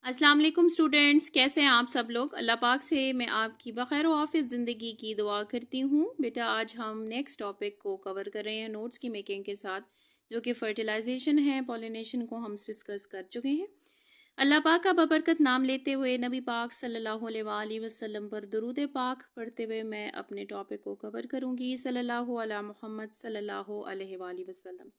अस्सलाम वालेकुम स्टूडेंट्स, कैसे हैं आप सब लोग। अल्लाह पाक से मैं आपकी बखैर व आफिस ज़िंदगी की दुआ करती हूँ। बेटा आज हम नेक्स्ट टॉपिक को कवर कर रहे हैं नोट्स की मेकिंग के साथ, जो कि फर्टिलाइजेशन है। पॉलिनेशन को हम डिस्कस कर चुके हैं। अल्लाह पाक का बबरकत नाम लेते हुए नबी पाक सल्लल्लाहु अलैहि वसल्लम पर दुरूद पाक पढ़ते हुए मैं अपने टॉपिक को कवर करूँगी। सल्लल्लाहु अला मुहम्मद सल्लल्लाहु अलैहि वसल्लम।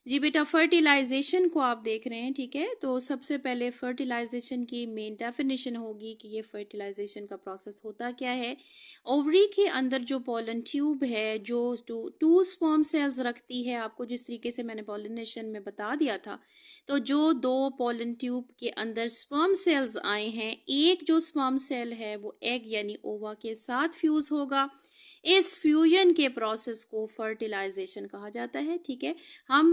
जी बेटा, फर्टिलाइजेशन को आप देख रहे हैं, ठीक है। तो सबसे पहले फर्टिलाइजेशन की मेन डेफिनेशन होगी कि ये फर्टिलाइजेशन का प्रोसेस होता क्या है। ओवरी के अंदर जो पोलन ट्यूब है, जो टू स्पर्म सेल्स रखती है, आपको जिस तरीके से मैंने पॉलिनेशन में बता दिया था, तो जो दो पोलन ट्यूब के अंदर स्पर्म सेल्स आए हैं, एक जो स्पर्म सेल है वो एग यानी ओवा के साथ फ्यूज होगा। इस फ्यूजन के प्रोसेस को फर्टिलाइजेशन कहा जाता है, ठीक है। हम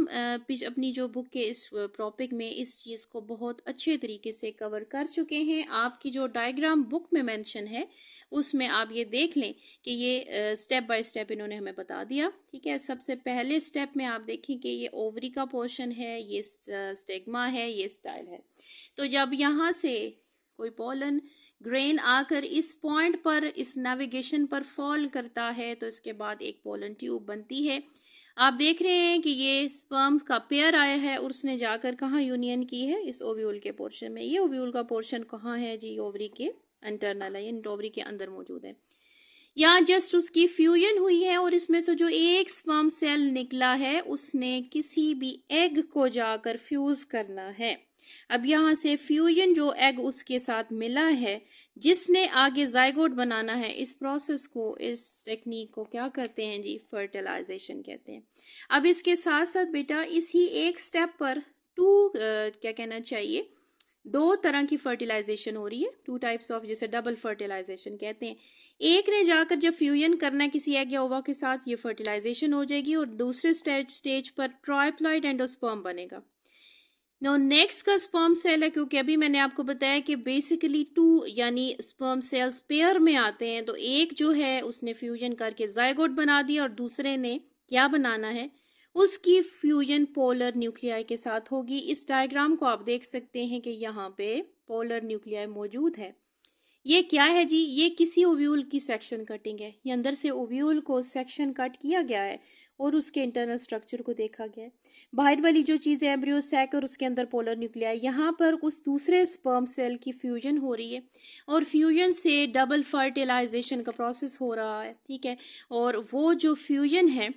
अपनी जो बुक के इस टॉपिक में इस चीज़ को बहुत अच्छे तरीके से कवर कर चुके हैं। आपकी जो डायग्राम बुक में मेंशन है उसमें आप ये देख लें कि ये स्टेप बाय स्टेप इन्होंने हमें बता दिया, ठीक है। सबसे पहले स्टेप में आप देखें कि ये ओवरी का पोर्शन है, ये स्टेग्मा है, ये स्टाइल है। तो जब यहाँ से कोई पोलन ग्रेन आकर इस पॉइंट पर, इस नेविगेशन पर फॉल करता है, तो इसके बाद एक पोलन ट्यूब बनती है। आप देख रहे हैं कि ये स्पर्म का पेयर आया है और उसने जाकर कहाँ यूनियन की है, इस ओव्यूल के पोर्शन में। ये ओव्यूल का पोर्शन कहाँ है जी, ओवरी के इंटरनल है, इन ओवरी के अंदर मौजूद है। यहाँ जस्ट उसकी फ्यूजन हुई है और इसमें से जो एक स्पर्म सेल निकला है उसने किसी भी एग को जाकर फ्यूज करना है। अब यहाँ से फ्यूजन जो एग उसके साथ मिला है, जिसने आगे जाइगोट बनाना है, इस प्रोसेस को, इस टेक्निक को क्या कहते हैं जी, फर्टिलाइजेशन कहते हैं। अब इसके साथ साथ बेटा इसी एक स्टेप पर क्या कहना चाहिए, दो तरह की फर्टिलाइजेशन हो रही है, टू टाइप्स ऑफ, जैसे डबल फर्टिलाइजेशन कहते हैं। एक ने जाकर जब फ्यूजन करना है किसी एग या ओवा के साथ, ये फर्टिलाइजेशन हो जाएगी, और दूसरे स्टेज पर ट्राइप्लॉइड एंडोस्पर्म बनेगा। नो नेक्स्ट का स्पर्म सेल है, क्योंकि अभी मैंने आपको बताया कि बेसिकली टू यानी स्पर्म सेल्स पेयर में आते हैं। तो एक जो है उसने फ्यूजन करके जाइगोट बना दिया और दूसरे ने क्या बनाना है, उसकी फ्यूजन पोलर न्यूक्लियाई के साथ होगी। इस डायग्राम को आप देख सकते हैं कि यहाँ पे पोलर न्यूक्लियाई मौजूद है। ये क्या है जी, ये किसी ओव्यूल की सेक्शन कटिंग है। ये अंदर से ओव्यूल को सेक्शन कट किया गया है और उसके इंटरनल स्ट्रक्चर को देखा गया है। बाहर वाली जो चीज़ है एम्ब्रियो सैक और उसके अंदर पोलर न्यूक्लियाई, यहाँ पर उस दूसरे स्पर्म सेल की फ्यूजन हो रही है और फ्यूजन से डबल फर्टिलाइजेशन का प्रोसेस हो रहा है, ठीक है। और वो जो फ्यूजन है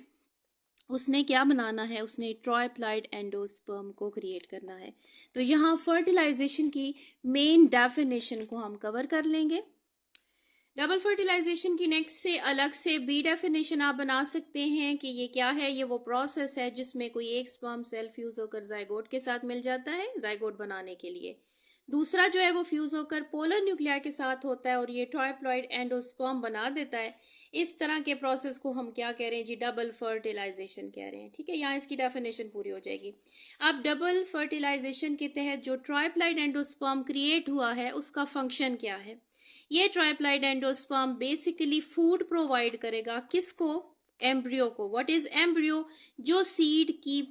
उसने क्या बनाना है, उसने ट्राइप्लाइड एंडोस्पर्म को क्रिएट करना है। तो यहाँ फर्टिलाइजेशन की मेन डेफिनेशन को हम कवर कर लेंगे। डबल फर्टिलाइजेशन की नेक्स्ट से अलग से बी डेफिनेशन आप बना सकते हैं कि ये क्या है। ये वो प्रोसेस है जिसमें कोई एक स्पर्म सेल फ्यूज होकर जाइगोट के साथ मिल जाता है जाइगोट बनाने के लिए। दूसरा जो है वो फ्यूज होकर पोलर न्यूक्लियाई के साथ होता है और ये ट्राइप्लॉइड एंडोस्पर्म बना देता है। इस तरह के प्रोसेस को हम क्या कह रहे हैं जी, डबल फर्टिलाइजेशन कह रहे हैं, ठीक है। यहाँ इसकी डेफिनेशन पूरी हो जाएगी। अब डबल फर्टिलाइजेशन के तहत जो ट्राइप्लॉइड एंडोस्पर्म क्रिएट हुआ है उसका फंक्शन क्या है। ये triploid endosperm basically food provide करेगा, किसको, एम्ब्रियो को। व्हाट इज एम्ब्रियो, जो सीड की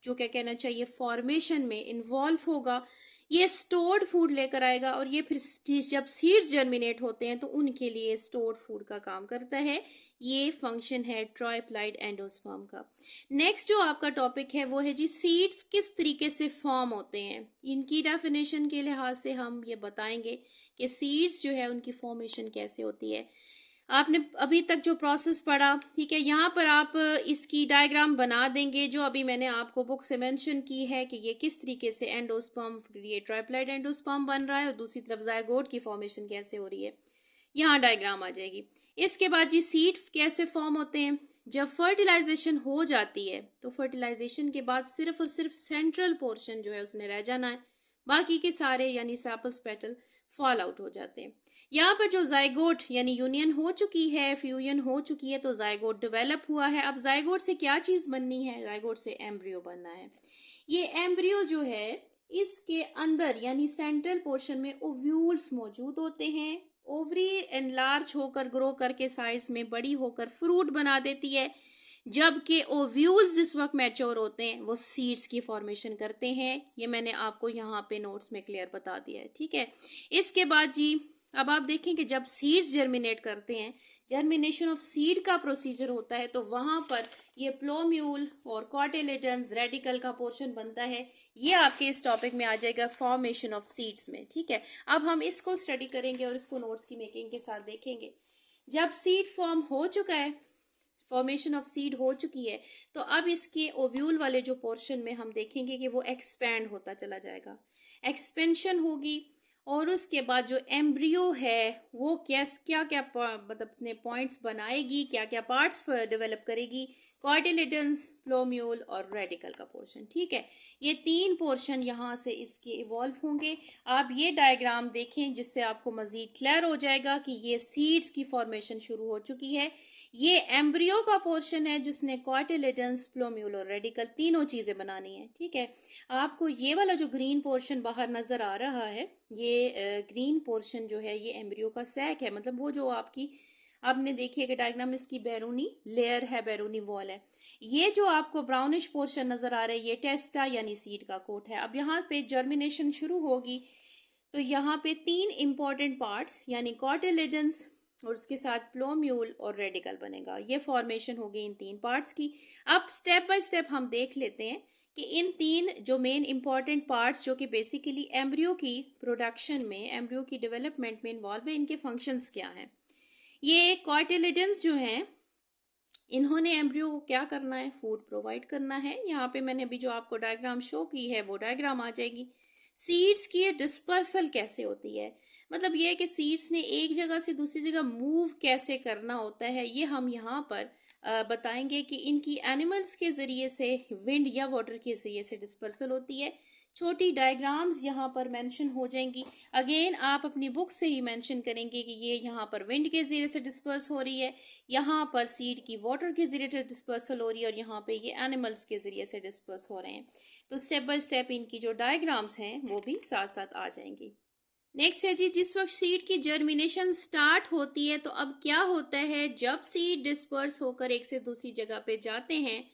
जो क्या कहना चाहिए फॉर्मेशन में इन्वॉल्व होगा, ये स्टोर्ड फूड लेकर आएगा और ये फिर जब सीड्स जर्मिनेट होते हैं तो उनके लिए स्टोर्ड फूड का काम करता है। ये फंक्शन है ट्राइप्लॉइड एंडोस्पर्म का। नेक्स्ट जो आपका टॉपिक है वो है जी, सीड्स किस तरीके से फॉर्म होते हैं। इनकी डेफिनेशन के लिहाज से हम ये बताएंगे कि सीड्स जो है उनकी फॉर्मेशन कैसे होती है। आपने अभी तक जो प्रोसेस पढ़ा, ठीक है, यहाँ पर आप इसकी डायग्राम बना देंगे जो अभी मैंने आपको बुक से मेंशन की है कि ये किस तरीके से एंडोस्पर्म, ये ट्राइप्लॉइड एंडोस्पर्म बन रहा है और दूसरी तरफ जाइगोट की फॉर्मेशन कैसे हो रही है। यहाँ डायग्राम आ जाएगी। इसके बाद जी सीड कैसे फॉर्म होते हैं। जब फर्टिलाइजेशन हो जाती है तो फर्टिलाइजेशन के बाद सिर्फ और सिर्फ सेंट्रल पोर्शन जो है उसने रह जाना है, बाकी के सारे यानी सेपल्स पेटल फॉल आउट हो जाते हैं। यहाँ पर जो जाइगोट यानी यूनियन हो चुकी है, फ्यूजन हो चुकी है, तो जाइगोट डेवलप हुआ है। अब जाइगोट से क्या चीज़ बननी है, जाइगोट से एम्ब्रियो बनना है। ये एम्ब्रियो जो है इसके अंदर यानी सेंट्रल पोर्शन में ओव्यूल्स मौजूद होते हैं। ओवरी एनलार्ज होकर ग्रो करके साइज में बड़ी होकर फ्रूट बना देती है, जबकि ओव्यूल्स जिस वक्त मैच्योर होते हैं वो सीड्स की फॉर्मेशन करते हैं। ये मैंने आपको यहाँ पे नोट्स में क्लियर बता दिया है, ठीक है। इसके बाद जी अब आप देखें कि जब सीड्स जर्मिनेट करते हैं, जर्मिनेशन ऑफ सीड का प्रोसीजर होता है, तो वहां पर ये प्लोम्यूल और कॉटिलेडन्स रेडिकल का पोर्शन बनता है। ये आपके इस टॉपिक में आ जाएगा फॉर्मेशन ऑफ सीड्स में, ठीक है। अब हम इसको स्टडी करेंगे और इसको नोट्स की मेकिंग के साथ देखेंगे। जब सीड फॉर्म हो चुका है, फॉर्मेशन ऑफ सीड हो चुकी है, तो अब इसके ओव्यूल वाले जो पोर्शन में हम देखेंगे कि वो एक्सपैंड होता चला जाएगा, एक्सपेंशन होगी। और उसके बाद जो एम्ब्रियो है वो क्या क्या मतलब अपने पॉइंट्स बनाएगी, क्या क्या पार्ट्स डेवलप करेगी, कॉटिलेडन्स, प्लोम्यूल और रेडिकल का पोर्शन, ठीक है। ये 3 पोर्शन यहाँ से इसके इवॉल्व होंगे। आप ये डायग्राम देखें जिससे आपको मजीद क्लियर हो जाएगा कि ये सीड्स की फॉर्मेशन शुरू हो चुकी है। ये एम्ब्रियो का पोर्शन है जिसने कॉटिलेडन्स, प्लोम्यूल और रेडिकल तीनों चीजें बनानी है, ठीक है। आपको ये वाला जो ग्रीन पोर्शन बाहर नजर आ रहा है, ये ग्रीन पोर्शन जो है ये एम्ब्रियो का सैक है, मतलब वो जो आपने देखिए कि डायग्राम इसकी बैरूनी लेयर है, बैरूनी वॉल है। ये जो आपको ब्राउनिश पोर्शन नजर आ रहा है ये टेस्टा यानी सीड का कोट है। अब यहाँ पे जर्मिनेशन शुरू होगी, तो यहाँ पे 3 इंपॉर्टेंट पार्ट्स यानी कॉटिलेडन्स और उसके साथ प्लोम्यूल और रेडिकल बनेगा। ये फॉर्मेशन होगी इन 3 पार्ट्स की। अब स्टेप बाय स्टेप हम देख लेते हैं कि इन 3 जो मेन इंपॉर्टेंट पार्ट्स जो कि बेसिकली एम्ब्रियो की प्रोडक्शन में, एम्ब्रियो की डेवलपमेंट में इन्वॉल्व है, इनके फंक्शंस क्या हैं। ये कॉटिलेडन्स जो हैं इन्होंने एम्ब्रियो को क्या करना है, फूड प्रोवाइड करना है। यहाँ पे मैंने अभी जो आपको डायग्राम शो की है वो डायग्राम आ जाएगी। सीड्स की डिस्पर्सल कैसे होती है, मतलब ये है कि सीड्स ने एक जगह से दूसरी जगह मूव कैसे करना होता है, ये हम यहाँ पर बताएंगे कि इनकी एनिमल्स के जरिए से, विंड या वाटर के जरिए से डिस्पर्सल होती है। छोटी डायग्राम्स यहाँ पर मेंशन हो जाएंगी। अगेन आप अपनी बुक से ही मेंशन करेंगे कि ये यहाँ पर विंड के जरिए से डिस्पर्स हो रही है, यहाँ पर सीड की वाटर के जरिए से डिस्पर्सल हो रही है और यहाँ पे ये एनिमल्स के जरिए से डिस्पर्स हो रहे हैं। तो स्टेप बाय स्टेप इनकी जो डायग्राम्स हैं वो भी साथ साथ आ जाएंगी। नेक्स्ट है जी, जिस वक्त सीड की जर्मिनेशन स्टार्ट होती है तो अब क्या होता है, जब सीड डिस्पर्स होकर एक से दूसरी जगह पे जाते हैं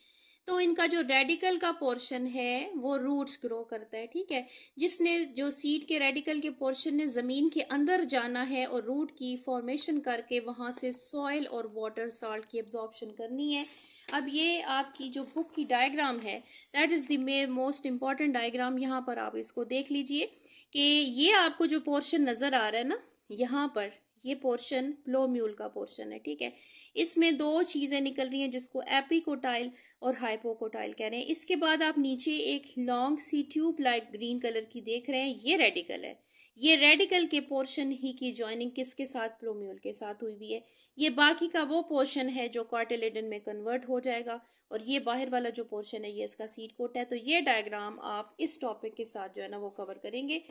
तो इनका जो रेडिकल का पोर्शन है वो रूट्स ग्रो करता है, ठीक है। जिसने जो सीड के रेडिकल के पोर्शन ने जमीन के अंदर जाना है और रूट की फॉर्मेशन करके वहां से सॉइल और वाटर साल्ट की एब्जॉर्प्शन करनी है। अब ये आपकी जो बुक की डायग्राम है that is the most important diagram. यहाँ पर आप इसको देख लीजिए कि ये आपको जो पोर्शन नजर आ रहा है ना, यहाँ पर ये पोर्शन प्लोम्यूल का पोर्शन है, ठीक है। इसमें 2 चीजें निकल रही हैं जिसको एपिकोटाइल और हाइपोकोटाइल कह रहे हैं। इसके बाद आप नीचे एक लॉन्ग सी ट्यूब लाइक ग्रीन कलर की देख रहे हैं, ये रेडिकल है। ये रेडिकल के पोर्शन ही की ज्वाइनिंग किसके साथ, प्लोम्यूल के साथ हुई हुई है। ये बाकी का वो पोर्शन है जो कॉटिलेडन में कन्वर्ट हो जाएगा और ये बाहर वाला जो पोर्शन है ये इसका सीड कोट है। तो ये डायग्राम आप इस टॉपिक के साथ जो है ना वो कवर करेंगे।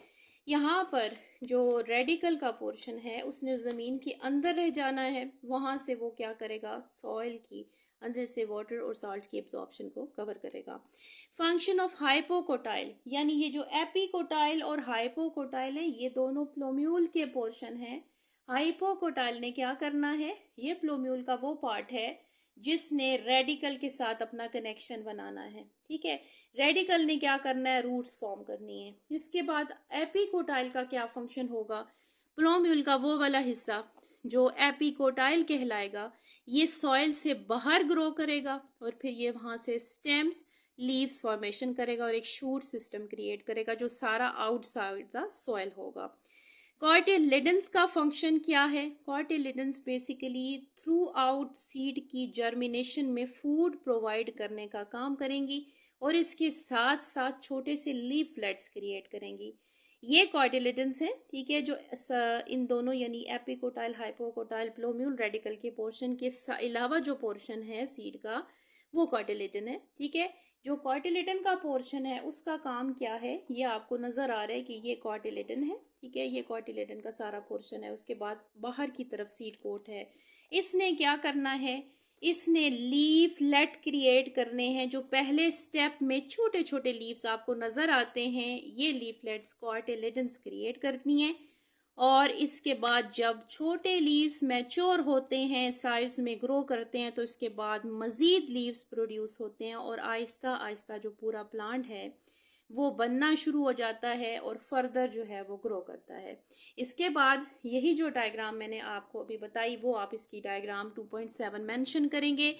यहाँ पर जो रेडिकल का पोर्शन है उसने ज़मीन के अंदर रह जाना है, वहाँ से वो क्या करेगा, सॉइल की अंदर से वाटर और साल्ट की एब्जॉर्प्शन को कवर करेगा। फंक्शन ऑफ हाइपोकोटाइल, यानी ये जो एपिकोटाइल और हाइपोकोटाइल है ये दोनों प्लोम्यूल के पोर्शन हैं। हाइपोकोटाइल ने क्या करना है, ये प्लोम्यूल का वो पार्ट है जिसने रेडिकल के साथ अपना कनेक्शन बनाना है, ठीक है। रेडिकल ने क्या करना है, रूट्स फॉर्म करनी है। इसके बाद एपिकोटाइल का क्या फंक्शन होगा, प्लोम्यूल का वो वाला हिस्सा जो एपिकोटाइल कहलाएगा ये सॉइल से बाहर ग्रो करेगा और फिर ये वहां से स्टेम्स, लीव्स फॉर्मेशन करेगा और एक शूट सिस्टम क्रिएट करेगा जो सारा आउटसाइड द सॉइल होगा। कॉटिलेडन्स का फंक्शन क्या है, cotyledons basically through out seed की जर्मिनेशन में फूड प्रोवाइड करने का काम करेंगी और इसके साथ साथ छोटे से लीफलेट्स क्रिएट करेंगी। ये कॉटिलेडन्स हैं, ठीक है, जो इन दोनों यानी एपिकोटाइल, हाइपोकोटाइल, प्लोम्यूल रेडिकल के पोर्शन के अलावा जो पोर्शन है सीड का वो कॉटिलेडन है, ठीक है। जो कॉटिलेडन का पोर्शन है उसका काम क्या है, ये आपको नजर आ रहा है कि ये कॉटिलेडन है, ठीक है। ये कॉटिलेडन का सारा पोर्शन है। उसके बाद बाहर की तरफ सीड कोट है। इसने क्या करना है, इसने लीफलेट क्रिएट करने हैं। जो पहले स्टेप में छोटे छोटे लीव्स आपको नजर आते हैं ये लीफलेट्स कॉटिलेडन्स क्रिएट करती हैं और इसके बाद जब छोटे लीव्स मैच्योर होते हैं, साइज में ग्रो करते हैं, तो इसके बाद मज़ीद लीव्स प्रोड्यूस होते हैं और आहिस्ता आहिस्ता जो पूरा प्लांट है वो बनना शुरू हो जाता है और फर्दर जो है वो ग्रो करता है। इसके बाद यही जो डायग्राम मैंने आपको अभी बताई वो आप इसकी डायग्राम 2.7 मेंशन करेंगे।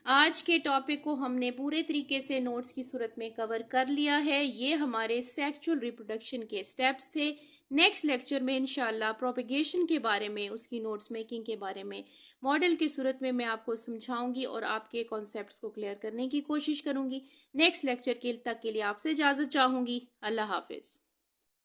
आज के टॉपिक को हमने पूरे तरीके से नोट्स की सूरत में कवर कर लिया है। ये हमारे सेक्सुअल रिप्रोडक्शन के स्टेप्स थे। नेक्स्ट लेक्चर में इंशाल्लाह प्रोपेगेशन के बारे में, उसकी नोट्स मेकिंग के बारे में मॉडल की सूरत में मैं आपको समझाऊंगी और आपके कॉन्सेप्ट्स को क्लियर करने की कोशिश करूंगी। नेक्स्ट लेक्चर के तक के लिए आपसे इजाज़त चाहूंगी। अल्लाह हाफिज़।